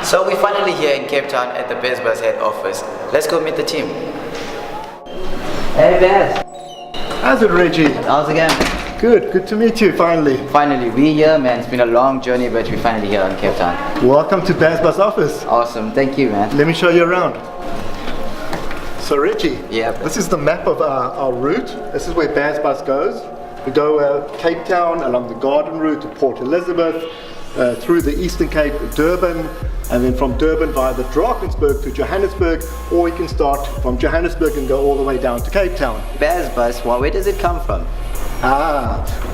So we're finally here in Cape Town at the BAZBUS head office. Let's go meet the team. Hey Baz. How's it, Reggie? How's it going? Good to meet you finally. Finally, we're here, man. It's been a long journey, but we're finally here in Cape Town. Welcome to BAZBUS office. Awesome, thank you, man. Let me show you around. So Reggie, yeah, this is the map of our route. This is where BAZBUS goes. We go Cape Town along the Garden route to Port Elizabeth, through the Eastern Cape, Durban, and then from Durban via the Drakensberg to Johannesburg, or we can start from Johannesburg and go all the way down to Cape Town. BAZBUS, well, where does it come from?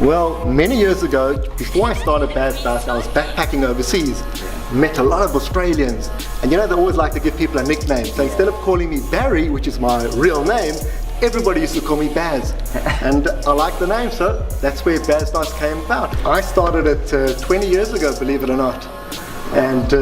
Well, many years ago, before I started BAZBUS, I was backpacking overseas. Met a lot of Australians, and you know they always like to give people a nickname. So instead of calling me Barry, which is my real name, everybody used to call me Baz, and I like the name, so that's where BAZBUS came about. I started it 20 years ago, believe it or not, and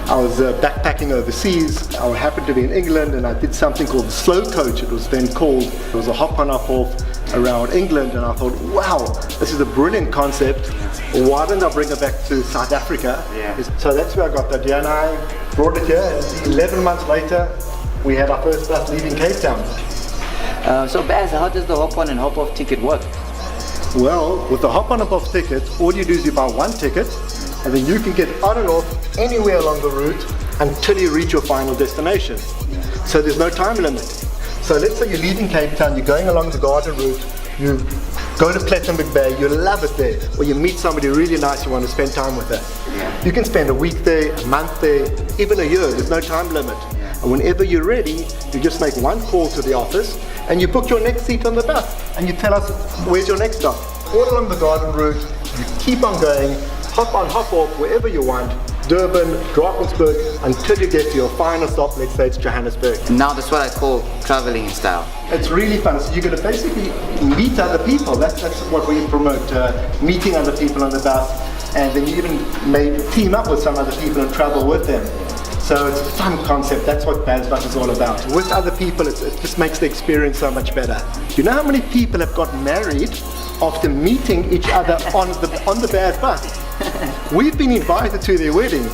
I was backpacking overseas. I happened to be in England, and I did something called the slow coach. It was then called. It was a hop on hop off around England, and I thought, wow, this is a brilliant concept. Why don't I bring it back to South Africa? Yeah. So that's where I got the idea, and I brought it here. 11 months later, we had our first bus leaving Cape Town. So Baz, how does the hop on and hop off ticket work? Well, with the hop on hop off ticket, all you do is you buy one ticket, and then you can get on and off anywhere along the route until you reach your final destination. So there's no time limit. So let's say you're leaving Cape Town, you're going along the Garden route, you go to Plettenberg Bay, you love it there, or you meet somebody really nice you want to spend time with her. Yeah. You can spend a week there, a month there, even a year, there's no time limit. Yeah. And whenever you're ready, you just make one call to the office and you book your next seat on the bus and you tell us where's your next stop. All along the Garden route, you keep on going, hop on, hop off, wherever you want, Durban, Drakensberg, until you get to your final stop, let's say it's Johannesburg. Now that's what I call traveling in style. It's really fun. So you're going to basically meet other people. That's what we promote, meeting other people on the bus, and then you even may team up with some other people and travel with them. So it's a fun concept. That's what BAZBUS is all about. With other people, it just makes the experience so much better. You know how many people have got married after meeting each other on the BAZBUS? We've been invited to their weddings.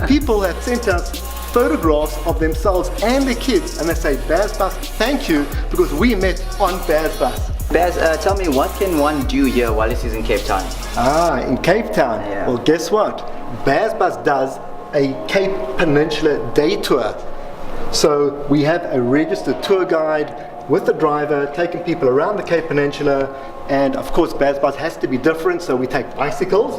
People have sent us photographs of themselves and their kids, and they say, BAZBUS, thank you, because we met on BAZBUS. Baz, tell me, what can one do here while he's in Cape Town? In Cape Town? Yeah. Well, guess what? BAZBUS does a Cape Peninsula day tour. So we have a registered tour guide with the driver taking people around the Cape Peninsula, and of course BAZBUS has to be different, so we take bicycles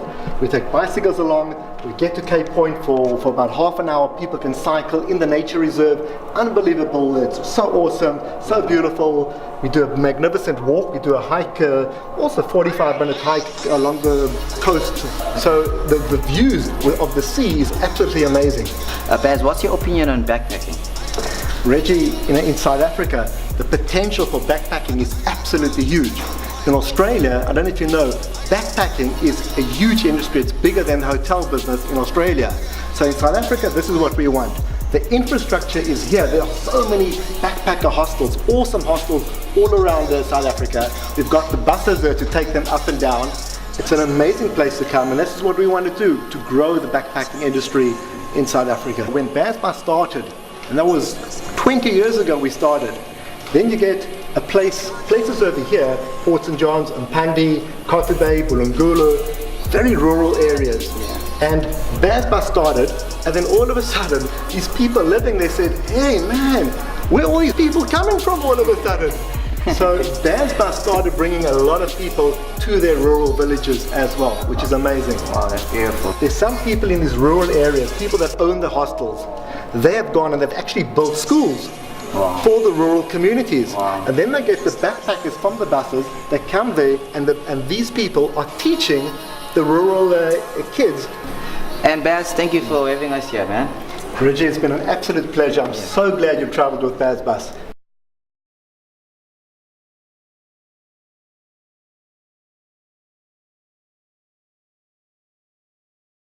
along. We get to Cape Point for about half an hour. People can cycle in the nature reserve. Unbelievable, it's so awesome, so beautiful. We do a magnificent walk, we do a hike, also 45-minute hike along the coast. So the views of the sea is absolutely amazing. Baz, what's your opinion on backpacking? Reggie, in South Africa, the potential for backpacking is absolutely huge. In Australia, I don't know if you know, backpacking is a huge industry. It's bigger than the hotel business in Australia. So in South Africa, this is what we want. The infrastructure is here. There are so many backpacker hostels, awesome hostels all around South Africa. We've got the buses there to take them up and down. It's an amazing place to come, and this is what we want to do, to grow the backpacking industry in South Africa. When BAZBUS started, and that was 20 years ago we started, then you get places over here, Port St. John's, Mpandi, Coffee Bay, Bulungulu, very rural areas. Yeah. And BAZBUS started, and then all of a sudden, these people living there said, hey man, where are all these people coming from all of a sudden? So BAZBUS started bringing a lot of people to their rural villages as well, which is amazing. Wow, that's beautiful. There's some people in these rural areas, people that own the hostels, they have gone and they've actually built schools. Wow. For the rural communities. Wow. And then they get the backpackers from the buses, they come there, and these people are teaching the rural kids. And Baz, thank you for having us here, man. Reggie, it's been an absolute pleasure. I'm so glad you've traveled with BAZBUS.